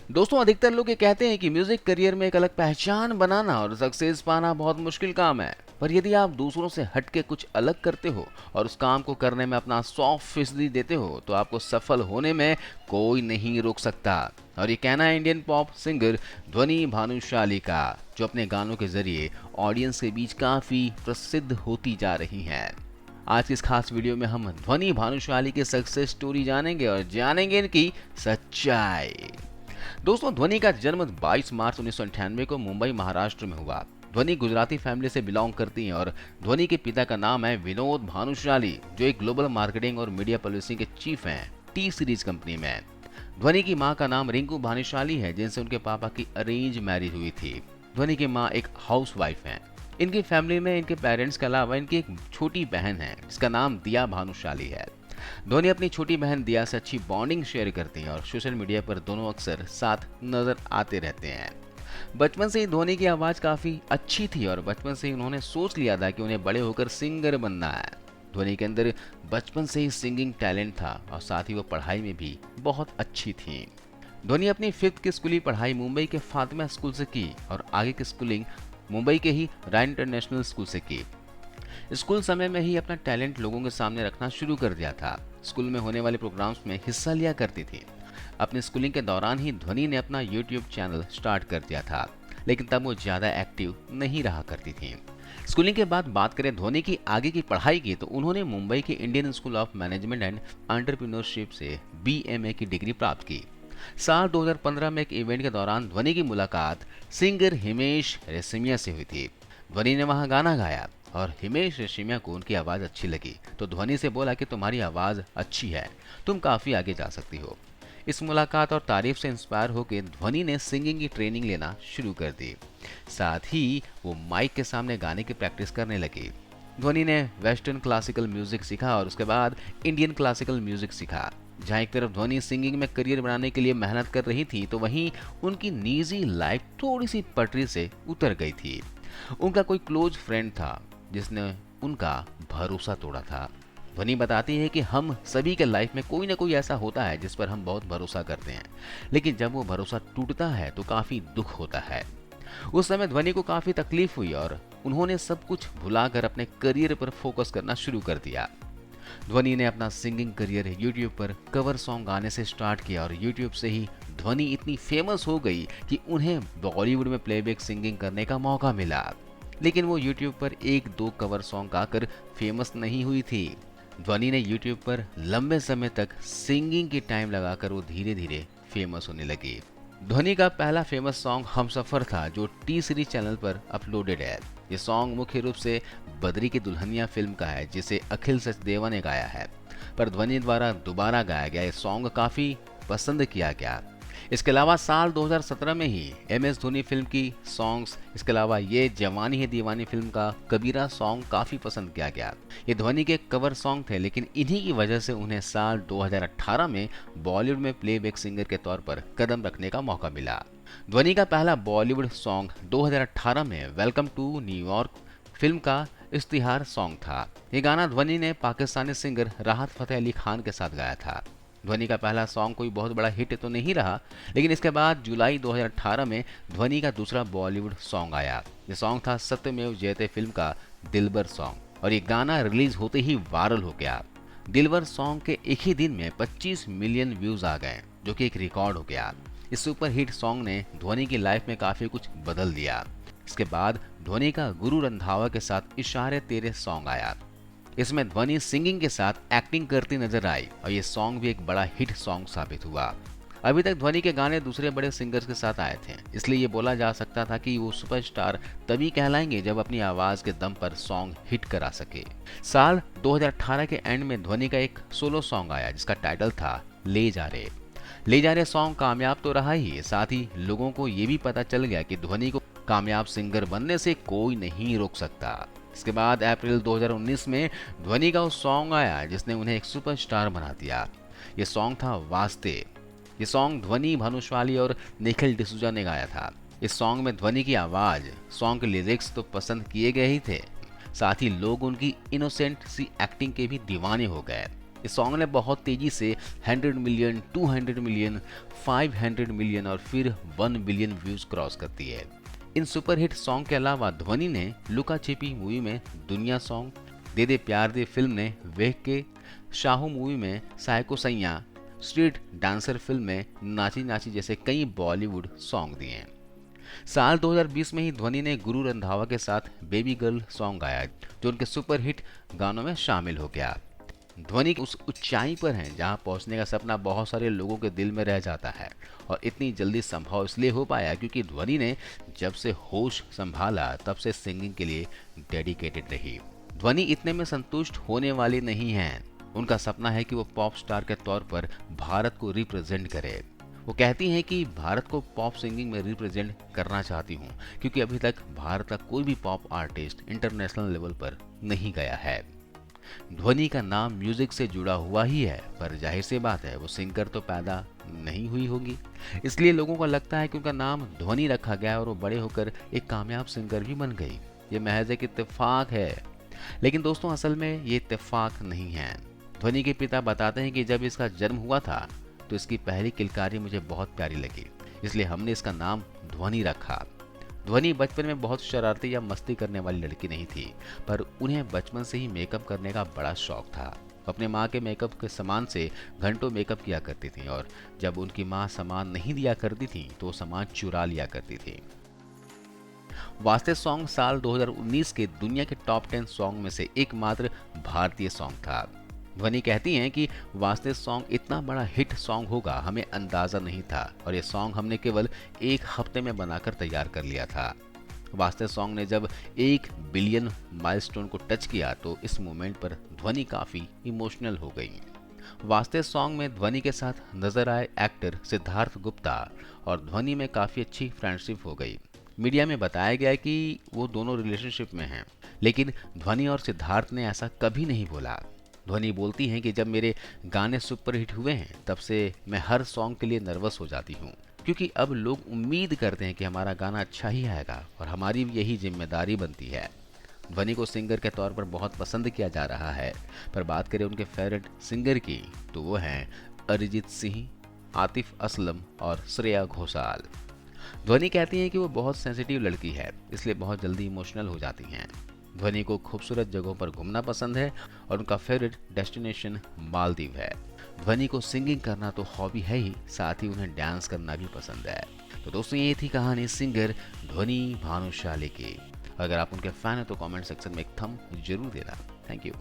दोस्तों, अधिकतर लोग ये कहते हैं कि म्यूजिक करियर में एक अलग पहचान बनाना और सक्सेस पाना बहुत मुश्किल काम है। पर यदि आप दूसरों से हटके कुछ अलग करते हो और उस काम को करने में अपना 100% देते हो तो आपको सफल होने में कोई नहीं रोक सकता। और ये कहना है इंडियन पॉप सिंगर ध्वनि भानुशाली का, जो अपने गानों के जरिए ऑडियंस के बीच काफी प्रसिद्ध होती जा रही हैं। आज की इस खास वीडियो में हम ध्वनि भानुशाली की सक्सेस स्टोरी जानेंगे और जानेंगे इनकी सच्चाई। दोस्तों, ध्वनि का जन्म 22 मार्च 1998 को मुंबई महाराष्ट्र में हुआ। ध्वनि गुजराती फैमिली से बिलोंग करती हैं और ध्वनि के पिता का नाम है विनोद भानुशाली, जो एक ग्लोबल मार्केटिंग और मीडिया पॉलिसी के चीफ हैं टी सीरीज कंपनी में। ध्वनि की मां का नाम रिंकू भानुशाली है, जिनसे उनके पापा की अरेंज मैरिज हुई थी। ध्वनि की मां एक हाउस वाइफ हैं। इनकी फैमिली में इनके पेरेंट्स के अलावा इनकी एक छोटी बहन है जिसका नाम दिया भानुशाली है। धोनी अपनी छोटी बहन दिया से अच्छी बॉन्डिंग शेयर करती हैं और सोशल मीडिया पर दोनों अक्सर साथ नजर आते रहते हैं। बचपन से ही धोनी की आवाज़ काफ़ी अच्छी थी और बचपन से ही उन्होंने सोच लिया था कि उन्हें बड़े होकर सिंगर बनना है। धोनी के अंदर बचपन से ही सिंगिंग टैलेंट था और साथ ही वो पढ़ाई में भी बहुत अच्छी थी। धोनी अपनी 5th की स्कूली पढ़ाई मुंबई के फातिमा स्कूल से की और आगे की स्कूलिंग मुंबई के ही राय इंटरनेशनल स्कूल से की। स्कूल समय में ही अपना टैलेंट लोगों के सामने रखना शुरू कर दिया था। स्कूल में होने वाले प्रोग्राम्स में हिस्सा लिया करती थी। अपने स्कूलिंग के दौरान ही ध्वनि ने अपना यूट्यूब चैनल स्टार्ट कर दिया था, लेकिन तब वो ज़्यादा एक्टिव नहीं रहा करती थी। स्कूलिंग के बाद बात करें ध्वनि की आगे की पढ़ाई की, तो उन्होंने मुंबई के Indian school of management and entrepreneurship से BMA की डिग्री प्राप्त की। साल 2015 में एक इवेंट के दौरान ध्वनि की मुलाकात सिंगर हिमेश रेशमिया से हुई थी। ध्वनि ने वहां गाना गाया और हिमेश रेशमिया को उनकी आवाज़ अच्छी लगी, तो ध्वनि से बोला कि तुम्हारी आवाज़ अच्छी है, तुम काफ़ी आगे जा सकती हो। इस मुलाकात और तारीफ से इंस्पायर होकर ध्वनि ने सिंगिंग की ट्रेनिंग लेना शुरू कर दी। साथ ही वो माइक के सामने गाने की प्रैक्टिस करने लगी। ध्वनि ने वेस्टर्न क्लासिकल म्यूजिक सीखा और उसके बाद इंडियन क्लासिकल म्यूजिक सीखा। जहाँ एक तरफ ध्वनि सिंगिंग में करियर बनाने के लिए मेहनत कर रही थी, तो वहीं उनकी निजी लाइफ थोड़ी सी पटरी से उतर गई थी। उनका कोई क्लोज फ्रेंड था जिसने उनका भरोसा तोड़ा था। ध्वनि बताती है कि हम सभी के लाइफ में कोई ना कोई ऐसा होता है जिस पर हम बहुत भरोसा करते हैं, लेकिन जब वो भरोसा टूटता है तो काफ़ी दुख होता है। उस समय ध्वनि को काफ़ी तकलीफ हुई और उन्होंने सब कुछ भुलाकर अपने करियर पर फोकस करना शुरू कर दिया। ध्वनि ने अपना सिंगिंग करियर यूट्यूब पर कवर सॉन्ग गाने से स्टार्ट किया और यूट्यूब से ही ध्वनि इतनी फेमस हो गई कि उन्हें बॉलीवुड में प्लेबैक सिंगिंग करने का मौका मिला। लेकिन वो यूट्यूब पर 1-2 कवर सॉन्ग गाकर फेमस नहीं हुई थी। ध्वनि ने यूट्यूब पर लंबे समय तक सिंगिंग की टाइम लगाकर वो धीरे धीरे फेमस होने लगी। ध्वनि का पहला फेमस सॉन्ग हमसफर था, जो टी सीरीज चैनल पर अपलोडेड है। ये सॉन्ग मुख्य रूप से बद्री की दुल्हनिया फिल्म का है, जिसे अखिल सचदेवा ने गाया है, पर ध्वनि द्वारा दोबारा गाया गया ये सॉन्ग काफ़ी पसंद किया गया। इसके अलावा साल 2017 में ही MS धोनी फिल्म की सॉन्ग्स, इसके अलावा ये जवानी है दीवानी फिल्म का कबीरा सॉन्ग काफ़ी पसंद किया गया। ये ध्वनि के कवर सॉन्ग थे, लेकिन इन्हीं की वजह से उन्हें साल 2018 में बॉलीवुड में प्लेबैक सिंगर के तौर पर कदम रखने का मौका मिला। ध्वनि का पहला बॉलीवुड सॉन्ग 2018 में वेलकम टू न्यूयॉर्क फिल्म का इश्तिहार सॉन्ग था। ये गाना ध्वनि ने पाकिस्तानी सिंगर राहत फतेह अली खान के साथ गाया था। ध्वनि का पहला सॉन्ग कोई बहुत बड़ा हिट तो नहीं रहा, लेकिन इसके बाद जुलाई 2018 में ध्वनि का दूसरा बॉलीवुड सॉन्ग आया। ये सॉन्ग था सत्यमेव जयते फिल्म का दिलबर सॉन्ग, और ये गाना रिलीज होते ही वायरल हो गया। दिलबर सॉन्ग के एक ही दिन में 25 मिलियन व्यूज आ गए, जो कि एक रिकॉर्ड हो गया। इस सुपर हिट सॉन्ग ने ध्वनि की लाइफ में काफी कुछ बदल दिया। इसके बाद ध्वनि का गुरु रंधावा के साथ इशारे तेरे सॉन्ग आया। इसमें ध्वनि सिंगिंग के साथ एक्टिंग करती नजर आई और ये सॉन्ग भी एक बड़ा हिट सॉन्ग साबित हुआ। अभी तक ध्वनि के गाने दूसरे बड़े सिंगर्स के साथ आए थे, इसलिए ये बोला जा सकता था कि वो सुपरस्टार तभी कहलाएंगे जब अपनी आवाज के दम पर सॉन्ग हिट करा सके। साल 2018 के एंड में ध्वनि का एक सोलो सॉन्ग आया, जिसका टाइटल था ले जा रे। ले जा रे सॉन्ग कामयाब तो रहा ही, साथ ही लोगों को ये भी पता चल गया कि ध्वनि को कामयाब सिंगर बनने से कोई नहीं रोक सकता। इसके बाद अप्रैल 2019 में ध्वनि का वो सॉन्ग आया जिसने उन्हें एक सुपरस्टार बना दिया। ये सॉन्ग था वास्ते। ये सॉन्ग ध्वनि भानुशाली और निखिल डिसूजा ने गाया था। इस सॉन्ग में ध्वनि की आवाज़, सॉन्ग के लिरिक्स तो पसंद किए गए ही थे, साथ ही लोग उनकी इनोसेंट सी एक्टिंग के भी दीवाने हो गए। इस सॉन्ग ने बहुत तेजी से 100 मिलियन, 200 मिलियन, 500 मिलियन और फिर 1 बिलियन व्यूज क्रॉस करती है। इन सुपरहिट सॉन्ग के अलावा ध्वनि ने लुका छिपी मूवी में दुनिया सॉन्ग, दे दे प्यार दे फिल्म ने वेख के, शाहू मूवी में साइको सैया, स्ट्रीट डांसर फिल्म में नाची नाची जैसे कई बॉलीवुड सॉन्ग दिए हैं। साल 2020 में ही ध्वनि ने गुरु रंधावा के साथ बेबी गर्ल सॉन्ग गाया, जो उनके सुपरहिट गानों में शामिल हो गया। ध्वनि उस ऊंचाई पर हैं जहां पहुंचने का सपना बहुत सारे लोगों के दिल में रह जाता है, और इतनी जल्दी संभव इसलिए हो पाया क्योंकि ध्वनि ने जब से होश संभाला तब से सिंगिंग के लिए डेडिकेटेड रही। ध्वनि इतने में संतुष्ट होने वाली नहीं हैं। उनका सपना है कि वो पॉप स्टार के तौर पर भारत को रिप्रेजेंट करे। वो कहती हैं कि भारत को पॉप सिंगिंग में रिप्रेजेंट करना चाहती हूँ, क्योंकि अभी तक भारत का कोई भी पॉप आर्टिस्ट इंटरनेशनल लेवल पर नहीं गया है। ध्वनि का नाम म्यूजिक से जुड़ा हुआ ही है, पर जाहिर सी बात है वो सिंगर तो पैदा नहीं हुई होगी, इसलिए लोगों को लगता है कि उनका नाम ध्वनि रखा गया और वो बड़े होकर एक कामयाब सिंगर भी बन गई। ये महज एक इत्तेफाक है, लेकिन दोस्तों असल में ये इत्तेफाक नहीं है। ध्वनि के पिता बताते हैं कि जब इसका जन्म हुआ था तो इसकी पहली किलकारी मुझे बहुत प्यारी लगी, इसलिए हमने इसका नाम ध्वनि रखा। ध्वनि बचपन में बहुत शरारती या मस्ती करने वाली लड़की नहीं थी, पर उन्हें बचपन से ही मेकअप करने का बड़ा शौक था। अपने माँ के मेकअप के सामान से घंटों मेकअप किया करती थी, और जब उनकी माँ सामान नहीं दिया करती थी तो सामान चुरा लिया करती थी। वास्ते सॉन्ग साल 2019 के दुनिया के टॉप 10 सॉन्ग में से एकमात्र भारतीय सॉन्ग था। ध्वनि कहती हैं कि वास्ते सॉन्ग इतना बड़ा हिट सॉन्ग होगा हमें अंदाज़ा नहीं था, और ये सॉन्ग हमने केवल 1 हफ्ते में बनाकर तैयार कर लिया था। वास्ते सॉन्ग ने जब 1 बिलियन माइलस्टोन को टच किया तो इस मोमेंट पर ध्वनि काफ़ी इमोशनल हो गई। वास्ते सॉन्ग में ध्वनि के साथ नजर आए एक्टर सिद्धार्थ गुप्ता, और ध्वनि में काफ़ी अच्छी फ्रेंडशिप हो गई। मीडिया में बताया गया कि वो दोनों रिलेशनशिप में हैं, लेकिन ध्वनि और सिद्धार्थ ने ऐसा कभी नहीं बोला। ध्वनि बोलती हैं कि जब मेरे गाने सुपरहिट हुए हैं तब से मैं हर सॉन्ग के लिए नर्वस हो जाती हूँ, क्योंकि अब लोग उम्मीद करते हैं कि हमारा गाना अच्छा ही आएगा और हमारी भी यही जिम्मेदारी बनती है। ध्वनि को सिंगर के तौर पर बहुत पसंद किया जा रहा है, पर बात करें उनके फेवरेट सिंगर की तो वो हैं अरिजीत सिंह, आतिफ असलम और श्रेया घोषाल। ध्वनि कहती हैं कि वो बहुत सेंसिटिव लड़की है, इसलिए बहुत जल्दी इमोशनल हो जाती हैं। ध्वनि को खूबसूरत जगहों पर घूमना पसंद है और उनका फेवरेट डेस्टिनेशन मालदीव है। ध्वनि को सिंगिंग करना तो हॉबी है ही, साथ ही उन्हें डांस करना भी पसंद है। तो दोस्तों ये थी कहानी सिंगर ध्वनि भानुशाली की। अगर आप उनके फैन हैं तो कमेंट सेक्शन में एक थंब जरूर देना। Thank you.